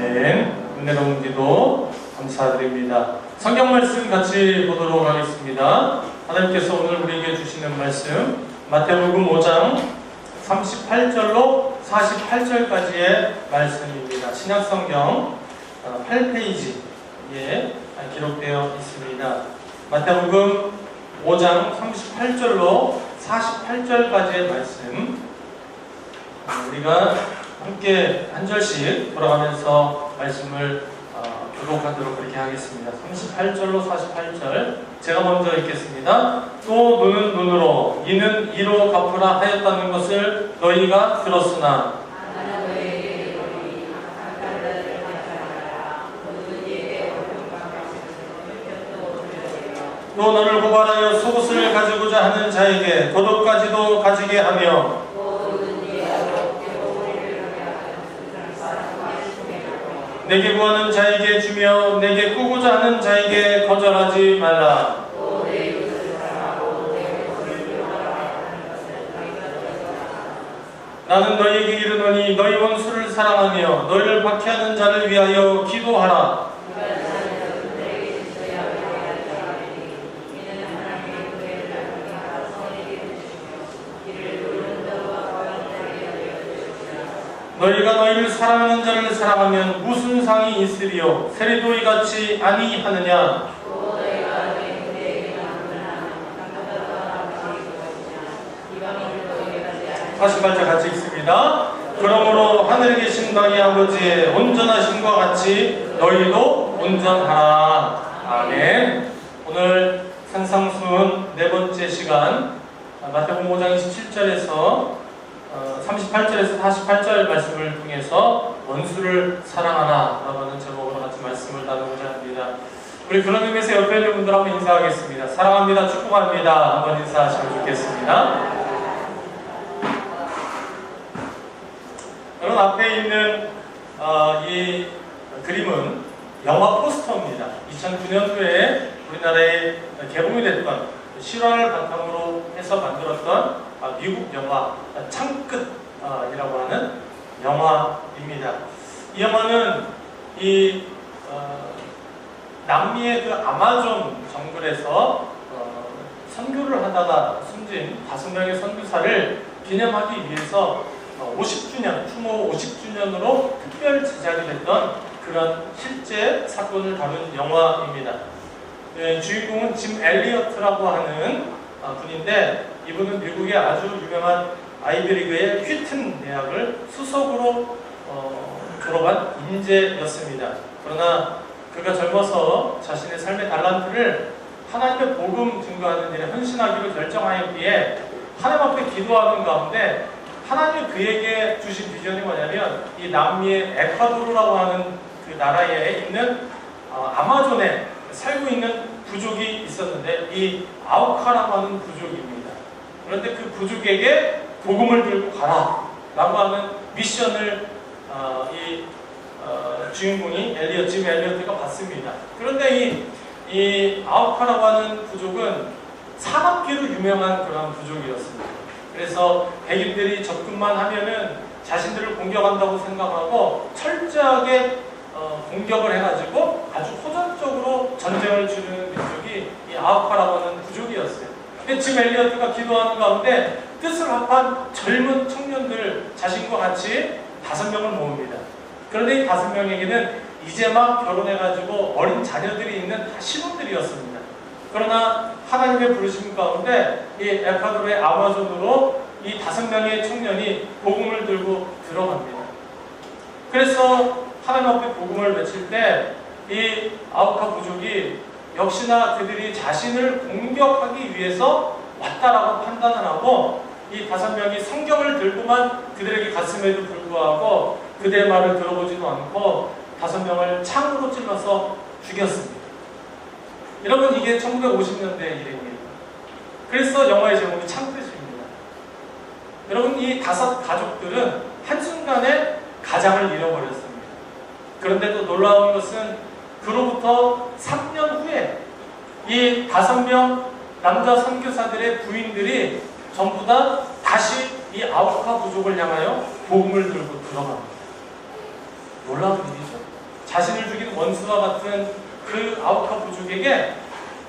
아멘. 은혜로운 기도 감사드립니다. 성경 말씀 같이 보도록 하겠습니다. 하나님께서 오늘 우리에게 주시는 말씀 마태복음 5장 38절로 48절까지의 말씀입니다. 신약성경 8페이지에 기록되어 있습니다. 마태복음 5장 38절로 48절까지의 말씀, 우리가 함께 한 절씩 돌아가면서 말씀을 교독하도록 그렇게 하겠습니다. 38절로 48절 제가 먼저 읽겠습니다. 또 눈은 눈으로 이는 이로 갚으라 하였다는 것을 너희가 들었으나 또 너를 고발하여 속옷을 가지고자 하는 자에게 겉옷까지도 가지게 하며 내게 구하는 자에게 주며 내게 꾸고자 하는 자에게 거절하지 말라. 나는 너희에게 이르노니 너희 원수를 사랑하며 너희를 박해하는 자를 위하여 기도하라. 너희가 너희를 사랑하는 자를 사랑하면 무슨 상이 있으리요? 세리도이 같이 아니하느냐? 48절 같이 읽습니다. 그러므로 하늘에 계신 너희 아버지의 온전하심과 같이 너희도 온전하라. 아멘. 오늘 산상순 네 번째 시간 마태복음 5장 27절에서 38절에서 48절 말씀을 통해서 원수를 사랑하라 라고 하는 제목으로 같이 말씀을 나누고자 합니다. 우리 그런 의미에서 옆에 있는 분들 한번 인사하겠습니다. 사랑합니다. 축복합니다. 한번 인사하시면 좋겠습니다. 여러분 앞에 있는 이 그림은 영화 포스터입니다. 2009년도에 우리나라에 개봉이 됐던 실화를 바탕으로 해서 만들었던 미국 영화 창끝이라고 하는 영화입니다. 이 영화는 이 남미의 그 아마존 정글에서 선교를 하다가 숨진 5명의 선교사를 기념하기 위해서 50주년, 추모 50주년으로 특별 제작이 됐던 그런 실제 사건을 다룬 영화입니다. 주인공은 짐 엘리어트라고 하는 분인데 이분은 미국의 아주 유명한 아이비리그의 휘튼 대학을 수석으로 졸업한 인재였습니다. 그러나 그가 젊어서 자신의 삶의 달란트를 하나님의 복음 증거하는 일에 헌신하기로 결정하였기에 하나님 앞에 기도하는 가운데 하나님이 그에게 주신 비전이 뭐냐면 이 남미의 에콰도르라고 하는 그 나라에 있는 아마존에 살고 있는 부족이 있었는데 이 아우카라고 하는 부족입니다. 그런데 그 부족에게 복음을 들고 가라 라고 하는 미션을 주인공이 짐 엘리어트가 받습니다. 그런데 이 아우카라고 하는 부족은 산업기로 유명한 그런 부족이었습니다. 그래서 백인들이 접근만 하면은 자신들을 공격한다고 생각하고 철저하게 공격을 해가지고 아주 호전적으로 전쟁을 치르는 민족이 이 아우카라고 하는 부족이었어요. 근데 짐 엘리어트가 기도하는 가운데 뜻을 합한 젊은 청년들 자신과 같이 5명을 모읍니다. 그런데 이 5명에게는 이제 막 결혼해가지고 어린 자녀들이 있는 다 신혼들이었습니다. 그러나 하나님의 부르심 가운데 이 에콰도르의 아마존으로 이 5명의 청년이 복음을 들고 들어갑니다. 그래서 하나님 앞에 복음을 외칠 때 이 아우카 부족이 역시나 그들이 자신을 공격하기 위해서 왔다라고 판단을 하고 이 5명이 성경을 들고만 그들에게 갔음에도 불구하고 그들의 말을 들어보지도 않고 5명을 창으로 찔러서 죽였습니다. 여러분 이게 1950년대 일입니다. 그래서 영화의 제목이 창끝입니다. 여러분 이 5 가족들은 한순간에 가장을 잃어버렸습니다. 그런데 또 놀라운 것은 그로부터 3년 후에 이 5명 남자 선교사들의 부인들이 전부 다 다시 이 아우카 부족을 향하여 복음을 들고 들어갑니다. 놀라운 일이죠. 자신을 죽인 원수와 같은 그 아우카 부족에게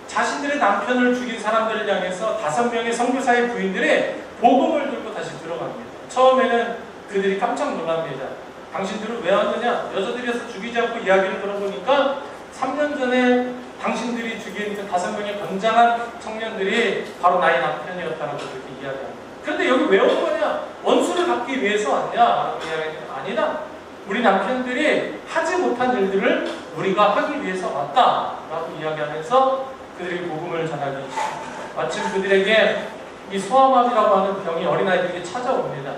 자신들의 남편을 죽인 사람들을 향해서 5명의 선교사의 부인들이 복음을 들고 다시 들어갑니다. 처음에는 그들이 깜짝 놀랍니다. 당신들은 왜 왔느냐? 여자들이어서 죽이지 않고 이야기를 들어보니까 3년 전에 당신들이 죽인 그 5명의 건장한 청년들이 바로 나의 남편이었다라고 그렇게 이야기합니다. 그런데 여기 왜 온 거냐? 원수를 갚기 위해서 왔냐? 라고 이야기하는 아니다. 우리 남편들이 하지 못한 일들을 우리가 하기 위해서 왔다라고 이야기하면서 그들이 복음을 전하기 시작합니다. 마침 그들에게 이 소아마비라고 하는 병이 어린아이들에게 찾아옵니다.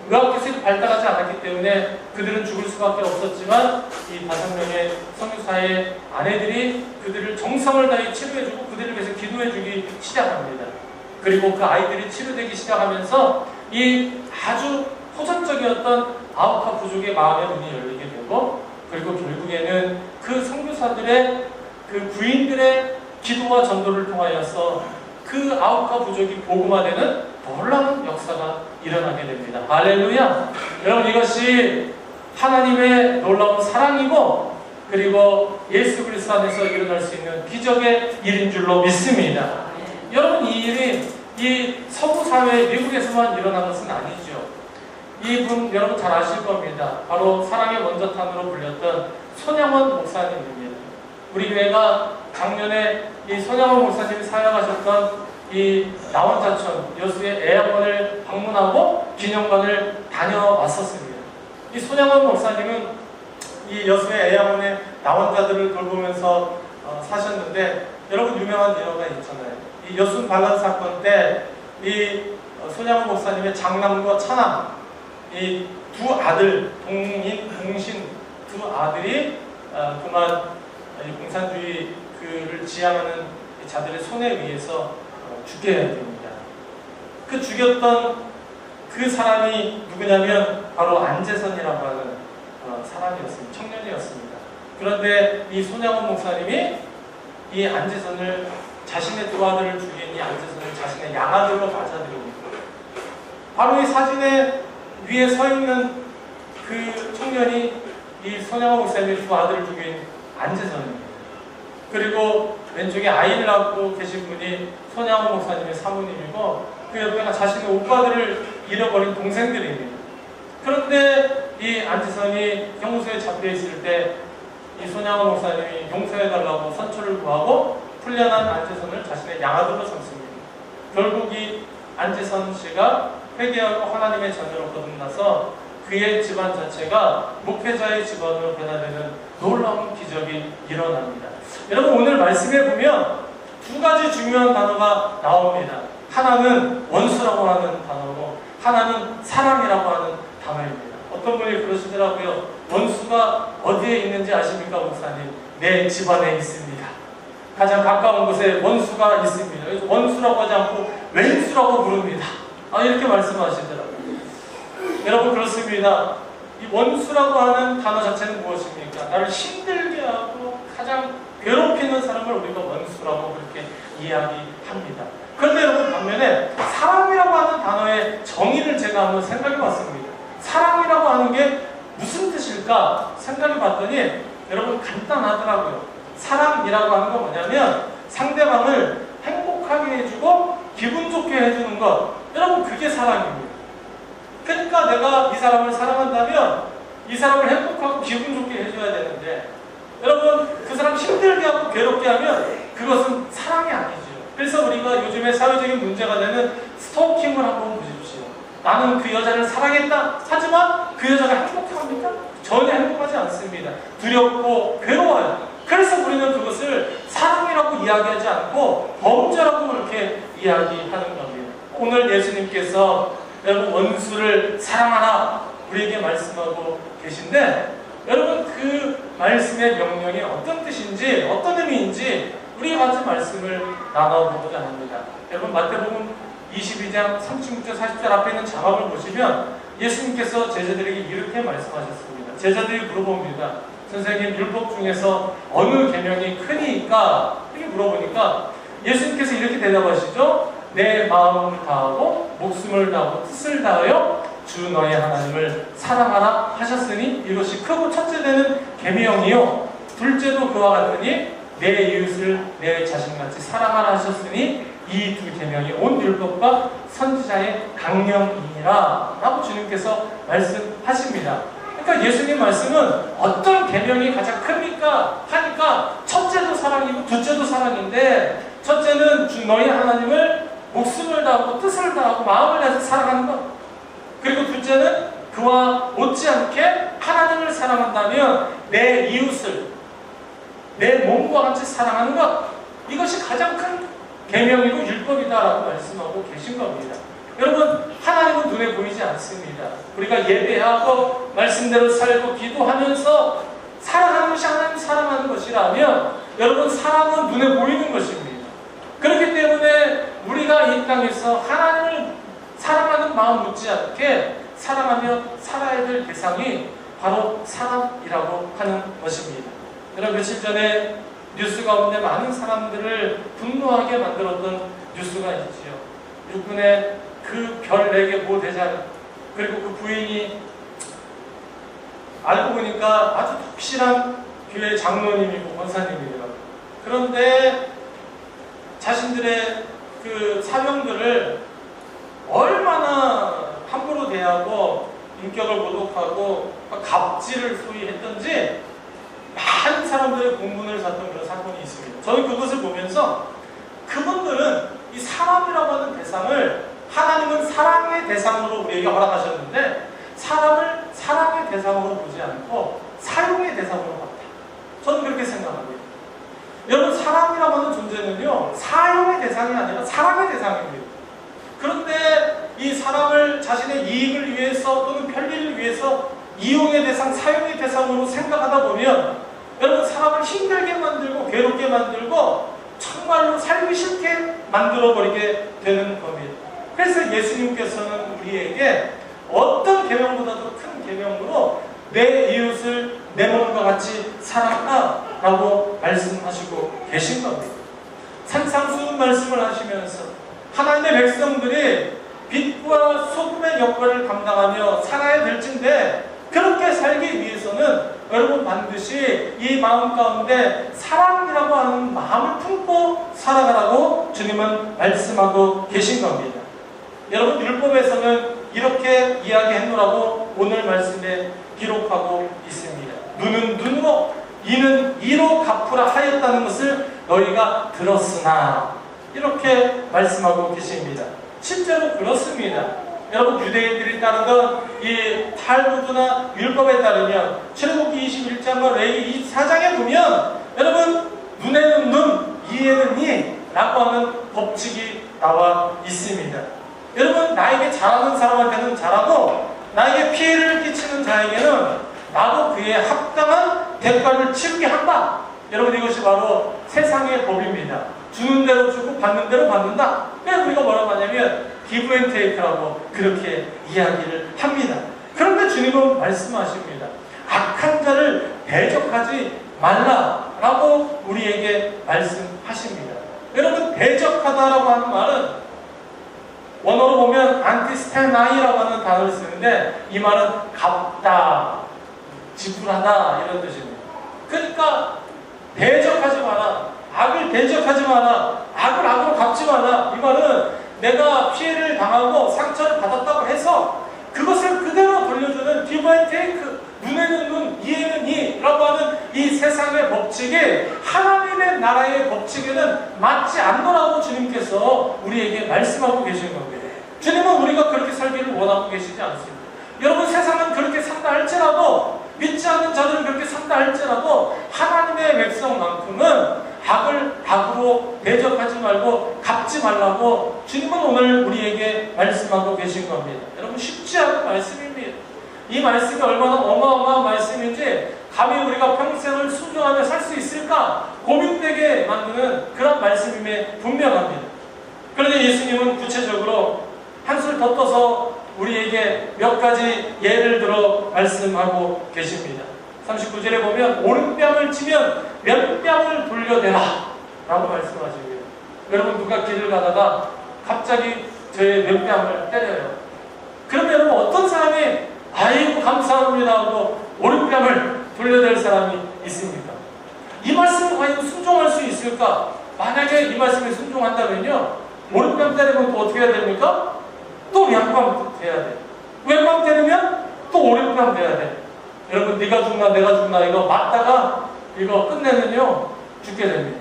의학기술이 발달하지 않았기 때문에 그들은 죽을 수밖에 없었지만 이 5명의 선교사의 아내들이 그들을 정성을 다해 치료해주고 그들을 위해서 기도해주기 시작합니다. 그리고 그 아이들이 치료되기 시작하면서 이 아주 호전적이었던 아우카 부족의 마음의 문이 열리게 되고, 그리고 결국에는 그 선교사들의 그 부인들의 기도와 전도를 통하여서 그 아우카 부족이 복음화되는 놀라운 역사가 일어나게 됩니다. 할렐루야! 여러분, 이것이 하나님의 놀라운 사랑이고, 그리고 예수 그리스도 안에서 일어날 수 있는 기적의 일인 줄로 믿습니다. 여러분, 이 일이 이 서구 사회 미국에서만 일어난 것은 아니죠. 이분 여러분 잘 아실 겁니다. 바로 사랑의 원조탄으로 불렸던 손양원 목사님입니다. 우리 교회가 작년에 이 손양원 목사님이 사역하셨던 이 나원자촌 여수의 애양원을 방문하고 기념관을 다녀왔었습니다. 이 손양원 목사님은 이 여수의 애양원의 나원자들을 돌보면서 사셨는데, 여러분 유명한 예화가 있잖아요. 이 여순 반란 사건 때 이 손양원 목사님의 장남과 차남, 이 두 아들, 동인, 동신 두 아들이 그만 공산주의 그를 지향하는 자들의 손에 의해서 죽게 됩니다. 그 죽였던 그 사람이 누구냐면 바로 안재선이라고 하는 사람이었습니다. 청년이었습니다. 그런데 이 손양원 목사님이 이 안재선을, 자신의 두 아들을 죽인 이 안재선을 자신의 양아들로 맞아들입니다. 바로 이 사진에 위에 서 있는 그 청년이 이 손양원 목사님의 두 아들을 죽인 안재선입니다. 그리고 왼쪽에 아이를 낳고 계신 분이 손양원 목사님의 사모님이고, 그 옆에가 자신의 오빠들을 잃어버린 동생들입니다. 그런데 이 안재선이 형무소에 잡혀 있을 때 이 손양원 목사님이 용서해달라고 선처를 구하고 풀려난 안재선을 자신의 양아들로 삼습니다. 결국 이 안재선 씨가 회개하고 하나님의 자녀로 거듭나서 그의 집안 자체가 목회자의 집안으로 변화되는 놀라운 기적이 일어납니다. 여러분, 오늘 말씀에 보면 두 가지 중요한 단어가 나옵니다. 하나는 원수라고 하는 단어고, 하나는 사랑이라고 하는 단어입니다. 어떤 분이 그러시더라고요. 원수가 어디에 있는지 아십니까, 목사님? 내 집안에 있습니다. 가장 가까운 곳에 원수가 있습니다. 그래서 원수라고 하지 않고 왼수라고 부릅니다. 이렇게 말씀하시더라고요. 여러분, 그렇습니다. 이 원수라고 하는 단어 자체는 무엇입니까? 나를 힘들게 하고 가장 괴롭히는 사람을 우리가 원수라고 그렇게 이야기합니다. 그런데 여러분, 반면에 사랑이라고 하는 단어의 정의를 제가 한번 생각해 봤습니다. 사랑이라고 하는 게 무슨 뜻일까 생각해 봤더니 여러분, 간단하더라고요. 사랑이라고 하는 건 뭐냐면 상대방을 행복하게 해주고 기분 좋게 해주는 것. 여러분, 그게 사랑입니다. 그러니까 내가 이 사람을 사랑한다면 이 사람을 행복하고 기분 좋게 해줘야 되는데, 여러분, 그 사람 힘들게 하고 괴롭게 하면 그것은 사랑이 아니죠. 그래서 우리가 요즘에 사회적인 문제가 되는 스토킹을 한번 보십시오. 나는 그 여자를 사랑했다. 하지만 그 여자가 행복합니까? 전혀 행복하지 않습니다. 두렵고 괴로워요. 그래서 우리는 그것을 사랑이라고 이야기하지 않고 범죄라고 그렇게 이야기하는 겁니다. 오늘 예수님께서 여러분, 원수를 사랑하라 우리에게 말씀하고 계신데, 여러분, 그 말씀의 명령이 어떤 뜻인지, 어떤 의미인지 우리가 같이 말씀을 나눠보고자 합니다. 여러분, 마태복음 22장 36절 40절 앞에 있는 자막을 보시면 예수님께서 제자들에게 이렇게 말씀하셨습니다. 제자들이 물어봅니다. 선생님, 율법 중에서 어느 계명이 크니까? 이렇게 물어보니까 예수님께서 이렇게 대답하시죠. 내 마음을 다하고 목숨을 다하고 뜻을 다하여 주 너의 하나님을 사랑하라 하셨으니 이것이 크고 첫째 되는 계명이요 둘째도 그와 같으니 내 이웃을 내 자신같이 사랑하라 하셨으니 이 두 계명이 온 율법과 선지자의 강령이니라 라고 주님께서 말씀하십니다. 그러니까 예수님 말씀은 어떤 계명이 가장 큽니까? 하니까 첫째도 사랑이고 둘째도 사랑인데 첫째는 주 너희 하나님을 목숨을 다하고 뜻을 다하고 마음을 다해서 사랑하는 것, 그리고 둘째는 그와 못지않게 하나님을 사랑한다면 내 이웃을 내 몸과 같이 사랑하는 것, 이것이 가장 큰 계명이고 율법이다라고 말씀하고 계신 겁니다. 여러분, 하나님은 눈에 보이지 않습니다. 우리가 예배하고 말씀대로 살고 기도하면서 사랑하는 것이 하나님 사랑하는 것이라면 여러분, 사랑은 눈에 보이는 것입니다. 그렇기 때문에 우리가 이 땅에서 하나님을 사랑하는 마음 못지않게 사랑하며 살아야 될 대상이 바로 사람이라고 하는 것입니다. 여러분, 며칠 전에 뉴스 가운데 많은 사람들을 분노하게 만들었던 뉴스가 있지요. 육군의 그 별 4개 모 대장, 그리고 그 부인이 알고 보니까 아주 독실한 교회 장로님이고 권사님이더라고요. 그런데 자신들의 그 사명들을 얼마나 함부로 대하고 인격을 모독하고 갑질을 소위 했던지 많은 사람들의 공분을 샀던 그런 사건이 있습니다. 저는 그것을 보면서 그분들은 이 사람이라고 하는 대상을 하나님은 사랑의 대상으로 우리에게 허락하셨는데 사람을 사랑의 대상으로 보지 않고 사용의 대상으로 봤다. 저는 그렇게 생각합니다. 여러분, 사람이라고 하는 존재는요, 사용의 대상이 아니라 사랑의 대상입니다. 그런데 이 사람을 자신의 이익을 위해서 또는 편리를 위해서 이용의 대상, 사용의 대상으로 생각하다 보면 여러분, 사람을 힘들게 만들고 괴롭게 만들고 정말로 살기 싫게 만들어버리게 되는 겁니다. 그래서 예수님께서는 우리에게 어떤 계명보다도 큰 계명으로 내 이웃을 내 몸과 같이 사랑하라고 말씀하시고 계신 겁니다. 산상수훈 말씀을 하시면서 하나님의 백성들이 빛과 소금의 역할을 감당하며 살아야 될진데 그렇게 살기 위해서는 여러분 반드시 이 마음 가운데 사랑이라고 하는 마음을 품고 살아가라고 주님은 말씀하고 계신 겁니다. 여러분, 율법에서는 이렇게 이야기했노라고 오늘 말씀에 기록하고 있습니다. 눈은 눈으로, 이는 이로 갚으라 하였다는 것을 너희가 들었으나, 이렇게 말씀하고 계십니다. 실제로 그렇습니다. 여러분, 유대인들이 따르던 이 탈무드나 율법에 따르면 출애굽기 21장과 레위기 24장에 보면 여러분, 눈에는 눈, 이에는 이라고 하는 법칙이 나와 있습니다. 여러분, 나에게 잘하는 사람한테는 잘하고 나에게 피해를 끼치는 자에게는 나도 그에 합당한 대가를 치르게 한다. 여러분, 이것이 바로 세상의 법입니다. 주는 대로 주고 받는 대로 받는다. 그래서 우리가 뭐라고 하냐면 give and take라고 그렇게 이야기를 합니다. 그런데 주님은 말씀하십니다. 악한 자를 대적하지 말라라고 우리에게 말씀하십니다. 여러분, 대적하다라고 하는 말은 원어로 보면 안티스테나이라고 하는 단어를 쓰는데 이 말은 갚다, 지불하다 이런 뜻입니다. 그러니까 대적하지 마라, 악을 대적하지 마라, 악을 악으로 갚지 마라. 이 말은 내가 피해를 당하고 상처를 받았다고 해서 그것을 그대로 돌려주는 give and take, 눈에는 눈, 이에는 이라고 하는 이 세상의 법칙이 하나님의 나라의 법칙에는 맞지 않노라고 주님께서 우리에게 말씀하고 계신 겁니다. 주님은 우리가 그렇게 살기를 원하고 계시지 않습니다. 여러분, 세상은 그렇게 산다 할지라도, 믿지 않는 자들은 그렇게 산다 할지라도 하나님의 백성만큼은 악을 악으로 대적하지 말고 갚지 말라고 주님은 오늘 우리에게 말씀하고 계신 겁니다. 여러분, 쉽지 않은 말씀입니다. 이 말씀이 얼마나 어마어마한 말씀인지 감히 우리가 평생을 순종하며 살 수 있을까 고민되게 만드는 그런 말씀임에 분명합니다. 그런데 예수님은 구체적으로 한술 더 떠서 우리에게 몇 가지 예를 들어 말씀하고 계십니다. 39절에 보면 오른뺨을 치면 왼뺨을 돌려대라 라고 말씀하십니다. 여러분, 누가 길을 가다가 갑자기 저의 왼뺨을 때려요. 그러면 여러분, 어떤 사람이 아이고 감사합니다 하고 오른뺨을 돌려댈 사람이 있습니까? 이 말씀을 과연 순종할 수 있을까? 만약에 이 말씀에 순종한다면요, 오른뺨 때리면 또 어떻게 해야 됩니까? 또 왼뺨 해야 돼. 왼뺨 때리면 또 오른뺨 돼야 돼. 여러분, 네가 죽나 내가 죽나 이거 맞다가 이거 끝내면요 죽게 됩니다.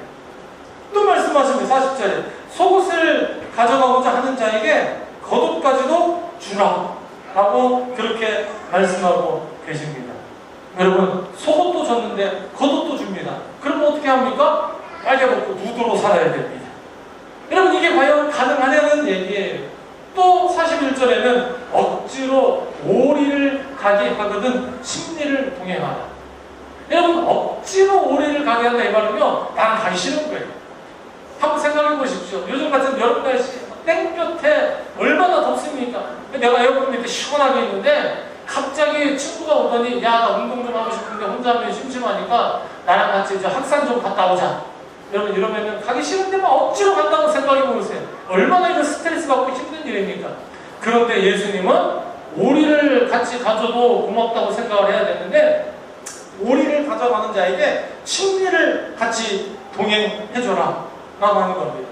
또 말씀하십니다. 40절에 속옷을 가져가고자 하는 자에게 겉옷까지도 주라 라고 그렇게 말씀하고 계십니다. 여러분, 속옷도 줬는데 겉옷도 줍니다. 그럼 어떻게 합니까? 빨개 먹고 누드로 살아야 됩니다. 여러분, 이게 과연 가능하냐는 얘기예요. 또 41절에는 억지로 오리를 가게 하거든 심리를 동행하라. 여러분, 억지로 오리를 가게 한다 이 말은요, 난 가기 싫은 거예요. 한번 생각해 보십시오. 요즘 같은 여름 날씨 땡볕에 얼마나 덥습니까? 내가 에어컨 밑에 시원하게 있는데 갑자기 친구가 오더니 야, 나 운동 좀 하고 싶은데 혼자 하면 심심하니까 나랑 같이 이제 학산 좀 갔다 오자. 여러분, 이러면은 가기 싫은데 막 억지로 간다고 생각해 보세요. 얼마나 이거 스트레스 받고 힘든 일입니까? 그런데 예수님은 오리를 같이 가져도 고맙다고 생각을 해야 되는데 오리를 가져가는 자에게 심리를 같이 동행해줘라 라고 하는 겁니다.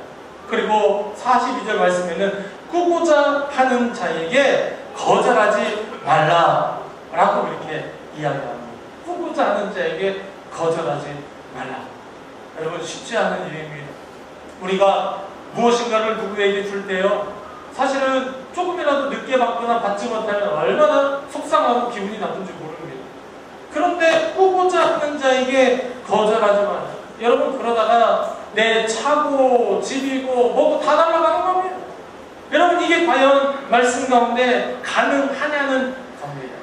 그리고 42절 말씀에는 꾸고자 하는 자에게 거절하지 말라 라고 그렇게 이야기합니다. 꾸고자 하는 자에게 거절하지 말라. 여러분, 쉽지 않은 일입니다. 우리가 무엇인가를 누구에게 줄 때요, 사실은 조금이라도 늦게 받거나 받지 못하면 얼마나 속상하고 기분이 나쁜지 모릅니다. 그런데 꾸고자 하는 자에게 거절하지 마라. 여러분, 그러다가 내 차고 집이고 뭐고 다 날아가는 겁니다. 여러분, 이게 과연 말씀 가운데 가능하냐는 겁니다.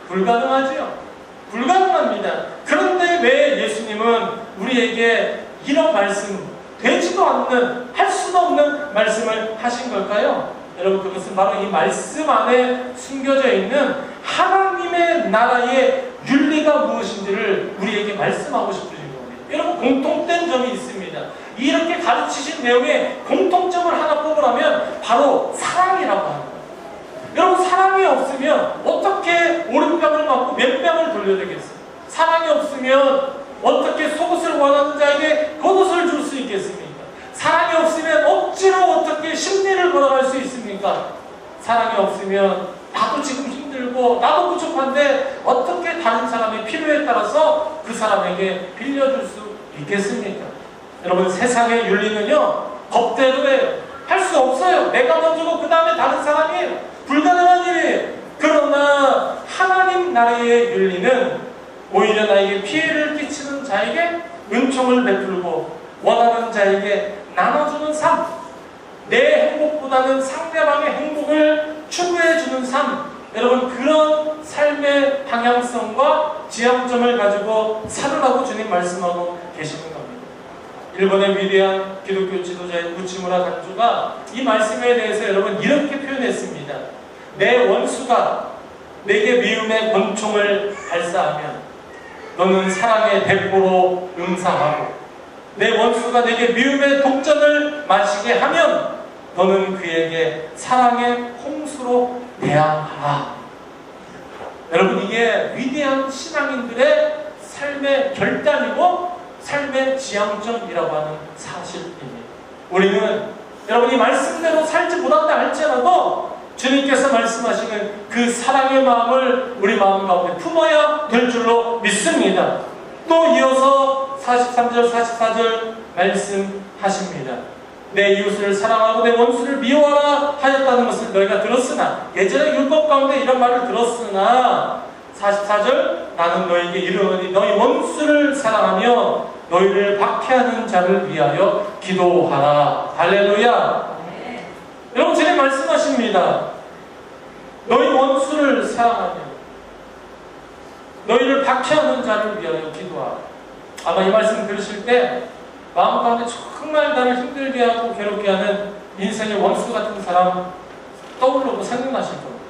불가능하지요. 불가능합니다. 그런데 왜 예수님은 우리에게 이런 말씀, 되지도 않는, 할 수도 없는 말씀을 하신 걸까요? 여러분, 그것은 바로 이 말씀 안에 숨겨져 있는 하나님의 나라의 윤리가 무엇인지를 우리에게 말씀하고 싶으신 겁니다. 여러분, 공통된 점이 있습니다. 이렇게 가르치신 내용에 공통점을 하나 뽑으라면 바로 사랑이라고 하는 거예요. 여러분, 사랑이 없으면 어떻게 오른뺨을 맞고 왼뺨을 돌려되겠어요? 사랑이 없으면 어떻게 속옷을 원하는 자에게 겉옷을 줄 수 있겠습니까? 사랑이 없으면 억지로 어떻게 심리를 걸어갈 수 있습니까? 사랑이 없으면 나도 지금 힘들고 나도 부족한데 어떻게 다른 사람의 필요에 따라서 그 사람에게 빌려줄 수 있겠습니까? 여러분, 세상의 윤리는요, 법대로예요. 할 수 없어요. 내가 먼저고 그 다음에 다른 사람이에요. 불가능한 일이에요. 그러나 하나님 나라의 윤리는 오히려 나에게 피해를 끼치는 자에게 은총을 베풀고 원하는 자에게 나눠주는 삶, 내 행복보다는 상대방의 행복을 추구해주는 삶, 여러분, 그런 삶의 방향성과 지향점을 가지고 살으라고 주님 말씀하고 계시는 겁니다. 일본의 위대한 기독교 지도자인 우치무라 간주가 이 말씀에 대해서 여러분 이렇게 표현했습니다. 내 원수가 내게 미움의 권총을 발사하면 너는 사랑의 대포로 응사하고, 내 원수가 내게 미움의 독전을 마시게 하면 너는 그에게 사랑의 홍수로 대항하라. 여러분, 이게 위대한 신앙인들의 삶의 결단이고 삶의 지향점이라고 하는 사실입니다. 우리는 여러분이 말씀대로 살지 못한다 할지라도 주님께서 말씀하시는 그 사랑의 마음을 우리 마음 가운데 품어야 될 줄로 믿습니다. 또 이어서 43절, 44절 말씀하십니다. 내 이웃을 사랑하고 내 원수를 미워하라 하였다는 것을 너희가 들었으나, 예전에 율법 가운데 이런 말을 들었으나 44절, 나는 너희에게 이르노니 너희 원수를 사랑하며 너희를 박해하는 자를 위하여 기도하라. 할렐루야. 네. 여러분, 주님 말씀하십니다. 너희 원수를 사랑하며 너희를 박해하는 자를 위하여 기도하라. 아마 이 말씀 들으실 때 마음 가운데 정말 나를 힘들게 하고 괴롭게 하는 인생의 원수 같은 사람 떠오르고 생각나실 겁니다.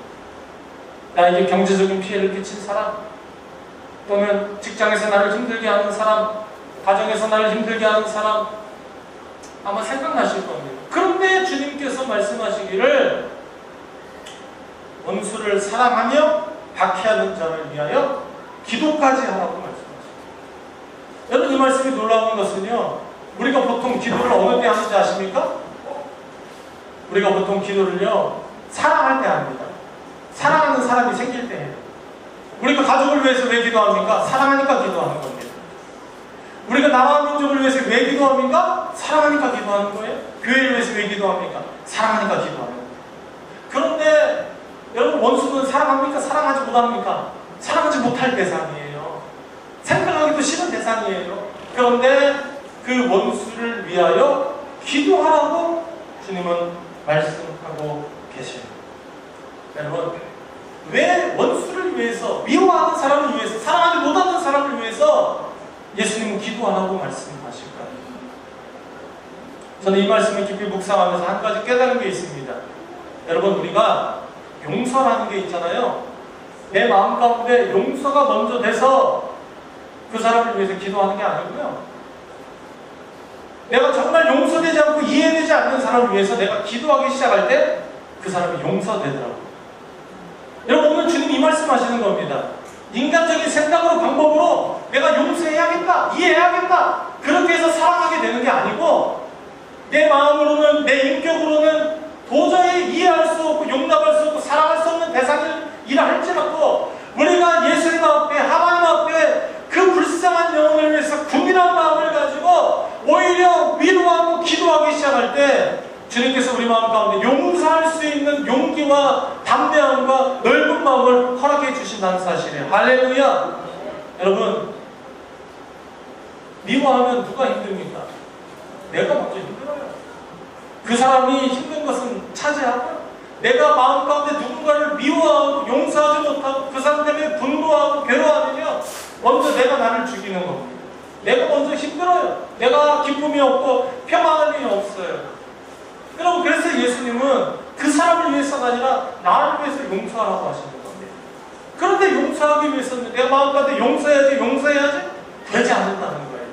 나에게 경제적인 피해를 끼친 사람, 또는 직장에서 나를 힘들게 하는 사람, 가정에서 나를 힘들게 하는 사람, 아마 생각나실 겁니다. 그런데 주님께서 말씀하시기를 원수를 사랑하며 박해하는 자를 위하여 기도까지 하라고 말씀하십니다. 여러분, 이 말씀이 놀라운 것은요, 우리가 보통 기도를 어느 때 하는지 아십니까? 우리가 보통 기도를요, 사랑할 때 합니다. 사랑하는 사람이 생길 때 해요. 우리가 가족을 위해서 왜 기도합니까? 사랑하니까 기도하는 겁니다. 우리가 나라 민족을 위해서 왜 기도합니까? 사랑하니까 기도하는 거예요. 교회를 위해서 왜 기도합니까? 사랑하니까 기도하는 거예요. 그런데 여러분, 원수는 사랑합니까? 사랑하지 못합니까? 사랑하지 못할 대상이에요. 생각하기도 싫은 대상이에요. 그런데 그 원수를 위하여 기도하라고 주님은 말씀하고 계십니다. 여러분, 왜 원수를 위해서, 미워하는 사람을 위해서, 사랑하지 못하는 사람을 위해서 예수님은 기도하라고 말씀하실까요? 저는 이 말씀을 깊이 묵상하면서 한 가지 깨달은 게 있습니다. 여러분, 우리가 용서라는 게 있잖아요. 내 마음 가운데 용서가 먼저 돼서 그 사람을 위해서 기도하는 게 아니고요, 내가 정말 용서되지 않고 이해되지 않는 사람을 위해서 내가 기도하기 시작할 때 그 사람이 용서되더라고요. 여러분, 오늘 주님 이 말씀하시는 겁니다. 인간적인 생각으로, 방법으로 내가 용서해야겠다, 이해해야겠다, 그렇게 해서 사랑하게 되는 게 아니고, 내 마음으로는, 내 인격으로는 도저히 이해할 수 없고 용납할 수 없고 사랑할 수 없는 대상이라 할지라도 우리가 예수님 앞에, 하나님 앞에 그 불쌍한 영혼을 위해서 궁일한 마음을 가지고 오히려 위로하고 기도하기 시작할 때 주님께서 우리 마음 가운데 용서할 수 있는 용기와 담대함과 넓은 마음을 허락해 주신다는 사실이에요. 할렐루야! 여러분, 미워하면 누가 힘듭니까? 내가 먼저 힘들어요. 그 사람이 힘든 것은 차지하고요, 내가 마음 가운데 누군가를 미워하고 용서하지 못하고 그 사람 때문에 분노하고 괴로워하면요, 먼저 내가 나를 죽이는 겁니다. 내가 먼저 힘들어요. 내가 기쁨이 없고 평안함이 없어요. 여러분, 그래서 예수님은 그 사람을 위해서가 아니라 나를 위해서 용서하라고 하시는 겁니다. 그런데 용서하기 위해서는 내가 마음 가운데 용서해야지 되지 않는다는 거예요.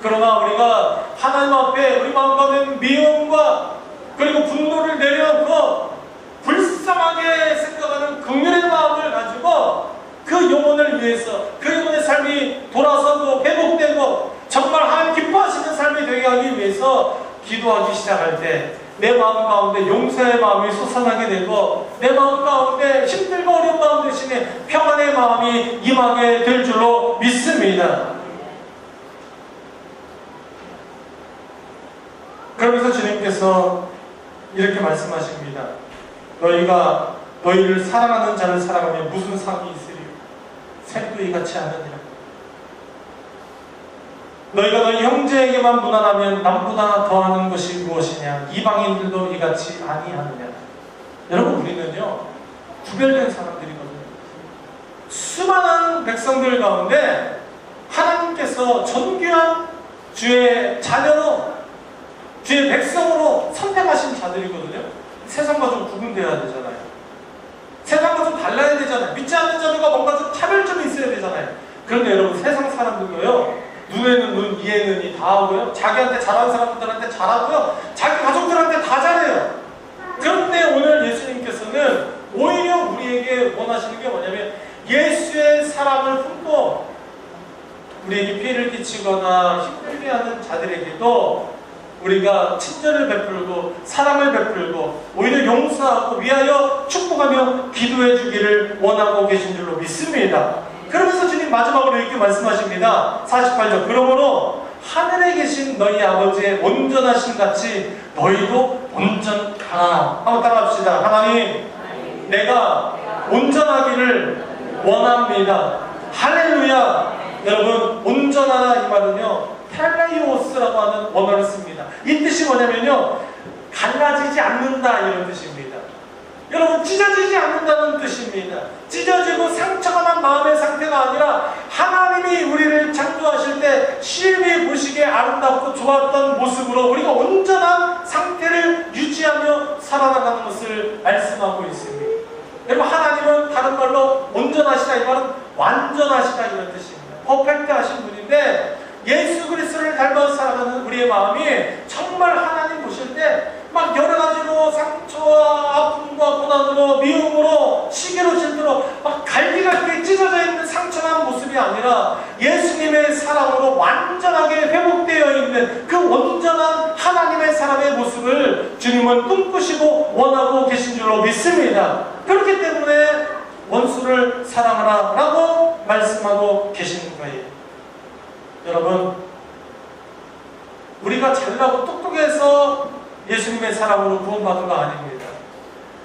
그러나 우리가 하나님 앞에 우리 마음 가운데 미움과 그리고 분노를 내려놓고 불쌍하게 생각하는 긍휼의 마음을 가지고 그 영혼을 위해서, 그 영혼의 삶이 돌아서고 회복되고 정말 하나님 기뻐하시는 삶이 되게 하기 위해서 기도하기 시작할 때 내 마음 가운데 용서의 마음이 솟아나게 되고, 내 마음 가운데 힘들고 어려운 마음 대신에 평안의 마음이 임하게 될 줄로 믿습니다. 그러면서 주님께서 이렇게 말씀하십니다. 너희가 너희를 사랑하는 자를 사랑하면 무슨 상이 있으리요? 샘도 이같이 하느니라. 너희가 너희 형제에게만 무난하면 남보다 더하는 것이 무엇이냐? 이방인들도 이같이 아니하느냐? 여러분, 우리는요, 구별된 사람들이거든요. 수많은 백성들 가운데 하나님께서 존귀한 주의 자녀로, 주의 백성으로 선택하신 자들이거든요. 세상과 좀 구분되어야 되잖아요. 세상과 좀 달라야 되잖아요. 믿지 않는 자들과 뭔가 좀 차별점이 있어야 되잖아요. 그런데 여러분, 세상 사람들도요, 눈에는 눈, 이에는 이 다 하고요, 자기한테 잘하는 사람들한테 잘하고요, 자기 가족들한테 다 잘해요. 그런데 오늘 예수님께서는 오히려 우리에게 원하시는 게 뭐냐면, 예수의 사랑을 품고 우리에게 피해를 끼치거나 힘들게 하는 자들에게도 우리가 친절을 베풀고 사랑을 베풀고 오히려 용서하고 위하여 축복하며 기도해 주기를 원하고 계신 줄로 믿습니다. 그러면서 주님 마지막으로 이렇게 말씀하십니다. 48절. 그러므로 하늘에 계신 너희 아버지의 온전하심 같이 너희도 온전하라. 한번 따라합시다. 하나님, 내가 온전하기를 원합니다. 할렐루야. 여러분, 온전하라 이 말은요, 텔레이오스라고 하는 원어를 씁니다. 이 뜻이 뭐냐면요, 갈라지지 않는다, 이런 뜻입니다. 여러분, 찢어지지 않는다는 뜻입니다. 찢어지고 상처가 난 마음의 상태가 아니라 하나님이 우리를 창조하실 때 시험이 보시기에 아름답고 좋았던 모습으로 우리가 온전한 상태를 유지하며 살아나가는 것을 말씀하고 있습니다. 여러분, 하나님은 다른 말로 온전하시다 이 말은 완전하시다 이런 뜻입니다. 퍼펙트 하신 분인데, 예수 그리스도를 닮아서 살아가는 우리의 마음이 정말 하나님 보실 때 막 여러 가지로 상처와 아픔과 고난으로 미움으로 시기로 질투로 막 갈기갈기 모습이 아니라 예수님의 사랑으로 완전하게 회복되어 있는 그 온전한 하나님의 사람의 모습을 주님은 꿈꾸시고 원하고 계신 줄로 믿습니다. 그렇기 때문에 원수를 사랑하라 라고 말씀하고 계시는 거예요. 여러분, 우리가 잘나고 똑똑해서 예수님의 사랑으로 구원받은 거 아닙니다.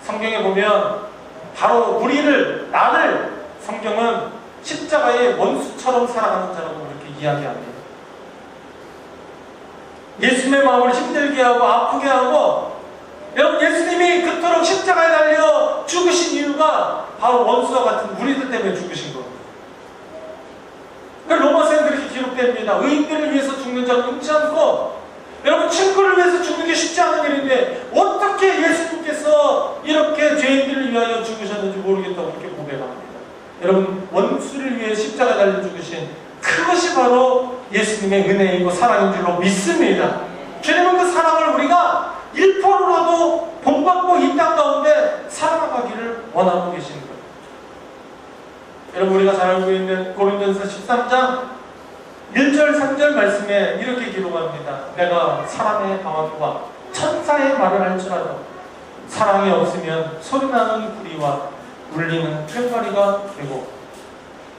성경에 보면 바로 나를 성경은 십자가의 원수처럼 살아가는 자라고 그렇게 이야기합니다. 예수님의 마음을 힘들게 하고 아프게 하고, 여러분, 예수님이 그토록 십자가에 달려 죽으신 이유가 바로 원수와 같은 우리들 때문에 죽으신 겁니다. 로마서에 그렇게 기록됩니다. 의인들을 위해서 죽는 자는 은치 않고, 여러분, 친구를 위해서 죽는 게 쉽지 않은 일인데 어떻게 예수님께서 이렇게 죄인들을 위하여 죽으셨는지 모르겠다고 그렇게 고백합니다. 여러분, 원수를 위해 십자가에 달려 죽으신 그것이 바로 예수님의 은혜이고 사랑인 줄로 믿습니다. 주님은 그 사랑을 우리가 1%라도 본받고 이 땅 가운데 살아가기를 원하고 계신 거예요. 여러분, 우리가 잘 알고 있는 고린도전서 13장 1절 3절 말씀에 이렇게 기록합니다. 내가 사람의 방언과 천사의 말을 할지라도 사랑이 없으면 소리나는 구리와 울리는 꽹과리가 되고,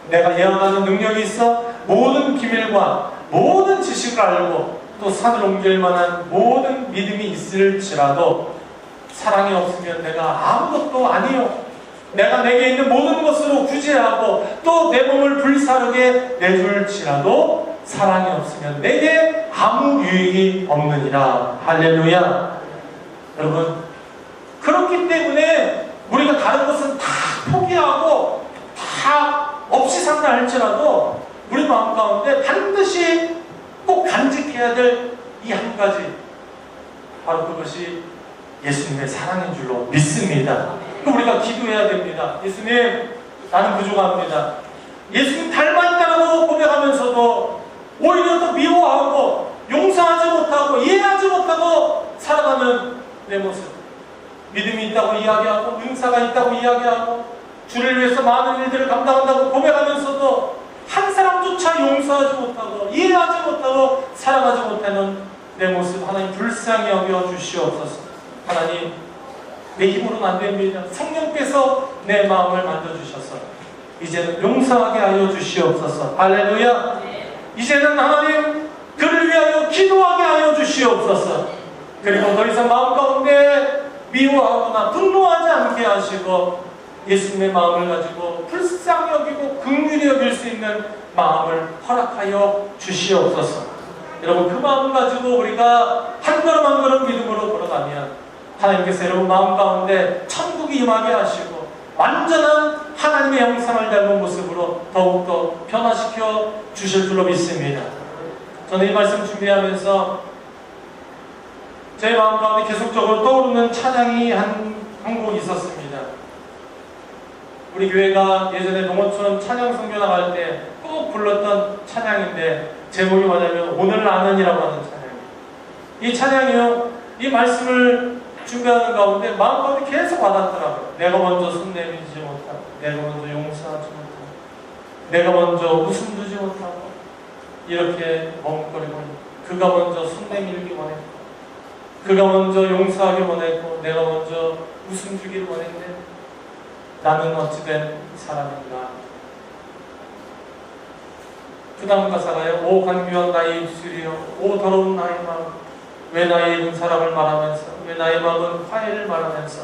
내가 예언하는 능력이 있어 모든 기밀과 모든 지식을 알고 또 산을 옮길 만한 모든 믿음이 있을지라도 사랑이 없으면 내가 아무것도 아니요. 내가 내게 있는 모든 것으로 구제하고 또 내 몸을 불사르게 내줄지라도 사랑이 없으면 내게 아무 유익이 없느니라. 할렐루야. 여러분, 그렇기 때문에 우리가 다른 것은 다 포기하고 다 없이 산다 할지라도 우리 마음 가운데 반드시 꼭 간직해야 될 이 한 가지, 바로 그것이 예수님의 사랑인 줄로 믿습니다. 우리가 기도해야 됩니다. 예수님, 나는 부족합니다. 예수님 닮아있다고 고백하면서도 오히려 더 미워하고 용서하지 못하고 이해하지 못하고 살아가는 내 모습, 믿음이 있다고 이야기하고 은사가 있다고 이야기하고 주를 위해서 많은 일들을 감당한다고 고백하면서도 한 사람조차 용서하지 못하고 이해하지 못하고 살아가지 못하는 내 모습, 하나님 불쌍히 여겨 주시옵소서. 하나님, 내 힘으로는 안 됩니다. 성령께서 내 마음을 만져주셔서 이제는 용서하게 하여 주시옵소서. 할렐루야. 이제는 하나님, 그를 위하여 기도하게 하여 주시옵소서. 그리고 더 이상 마음 가운데 미워하거나 분노하지 않게 하시고 예수님의 마음을 가지고 불쌍히 여기고 긍휼히 여길 수 있는 마음을 허락하여 주시옵소서. 여러분, 그 마음을 가지고 우리가 한 걸음 한 걸음 믿음으로 걸어가면 하나님께서 여러분 마음 가운데 천국이 임하게 하시고 완전한 하나님의 형상을 닮은 모습으로 더욱더 변화시켜 주실 줄로 믿습니다. 저는 이 말씀 준비하면서 제 마음 가운데 계속적으로 떠오르는 찬양이 한 곡 있었습니다. 우리 교회가 예전에 농어촌 찬양 선교 나갈 때 꼭 불렀던 찬양인데 제목이 뭐냐면 오늘 나는이라고 하는 찬양이에요. 이 찬양이요, 이 말씀을 준비하는 가운데 마음 가운데 계속 와닿더라고요. 내가 먼저 손 내밀지 못하고, 내가 먼저 용서하지 못하고, 내가 먼저 웃음 주지 못하고, 이렇게 머뭇거리고, 그가 먼저 손 내밀기 원했고, 그가 먼저 용서하기 원했고, 내가 먼저 웃음 주기를 원했는데 나는 어찌된 사람인가. 그 다음 가사가요. 오 간교한 나의 입술이여, 오 더러운 나의 마음, 왜 나의 입은 사랑을 말하면서, 왜 나의 마음은 화해를 말하면서,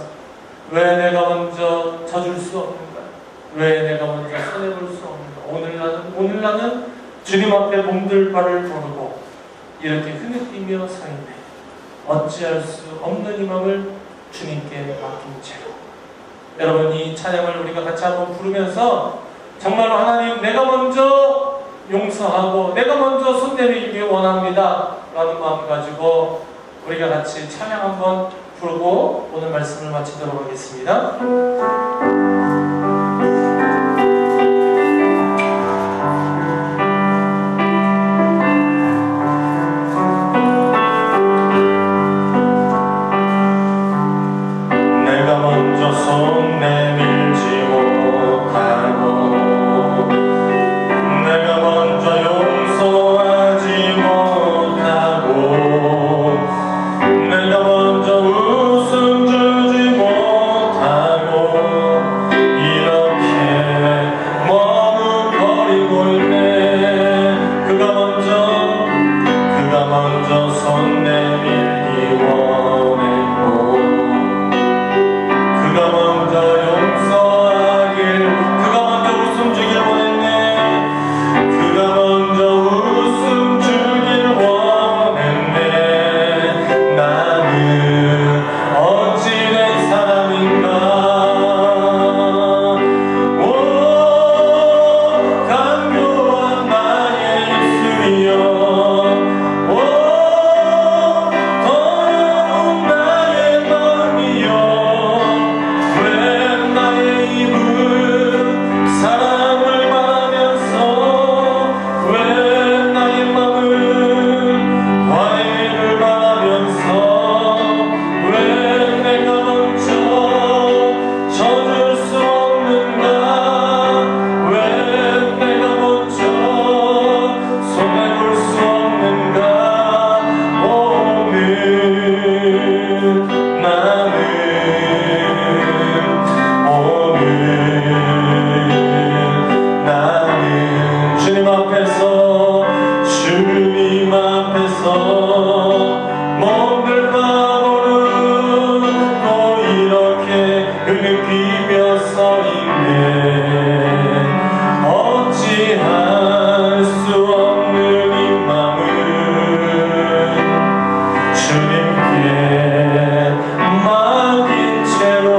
왜 내가 먼저 져줄 수 없는가, 왜 내가 먼저 손해볼 수 없는가. 오늘 나는 주님 앞에 몸둘 바를 모르고 이렇게 흐느끼며 서 있네. 어찌할 수 없는 이 마음을 주님께 맡긴 채로. 여러분, 이 찬양을 우리가 같이 한번 부르면서 정말로 하나님, 내가 먼저 용서하고 내가 먼저 손 내밀기 원합니다 라는 마음 가지고 우리가 같이 찬양 한번 부르고 오늘 말씀을 마치도록 하겠습니다. 내가 먼저 손 내밀지 못하고 흐느끼며 서 있네. 어찌할 수 없는 이 맘을 주님께 맡긴 채로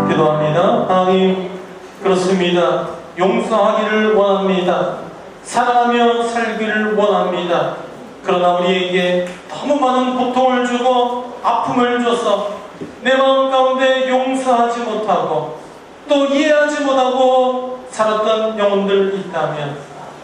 기도합니다. 하나님, 그렇습니다. 용서하기를 원합니다. 사랑하며 살기를 원합니다. 그러나 우리에게 너무 많은 고통을 주고 아픔을 줘서 내 마음 가운데 용서하지 못하고 또 이해하지 못하고 살았던 영혼들 있다면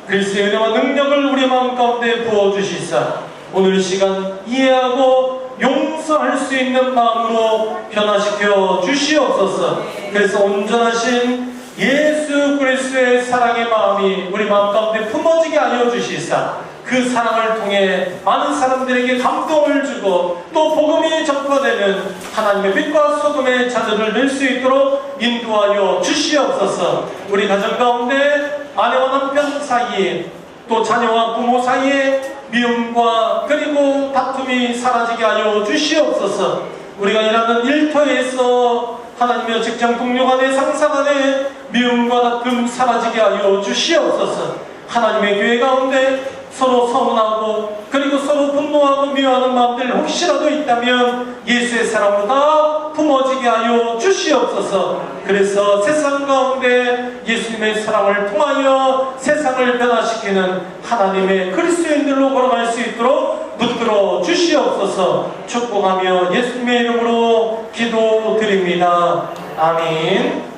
그리스도의 은혜와 능력을 우리 마음 가운데 부어주시사 오늘 이 시간 이해하고 용서할 수 있는 마음으로 변화시켜 주시옵소서. 그래서 온전하신 예수 그리스도의 사랑의 마음이 우리 마음 가운데 품어지게 하여 주시사 그 사랑을 통해 많은 사람들에게 감동을 주고 또 복음이 전파되는 하나님의 빛과 소금의 자녀를 될 수 있도록 인도하여 주시옵소서. 우리 가정 가운데 아내와 남편 사이에 또 자녀와 부모 사이에 미움과 그리고 다툼이 사라지게 하여 주시옵소서. 우리가 일하는 일터에서 하나님의 직장 동료 간의 상사 간의 미움과 다툼 사라지게 하여 주시옵소서. 하나님의 교회 가운데 서로 서운하고 그리고 서로 분노하고 미워하는 마음들 혹시라도 있다면 예수의 사랑으로 다 품어지게 하여 주시옵소서. 그래서 세상 가운데 예수님의 사랑을 통하여 세상을 변화시키는 하나님의 그리스도인들로 걸어갈 수 있도록 붙들어 주시옵소서. 축복하며 예수님의 이름으로 기도드립니다. 아멘.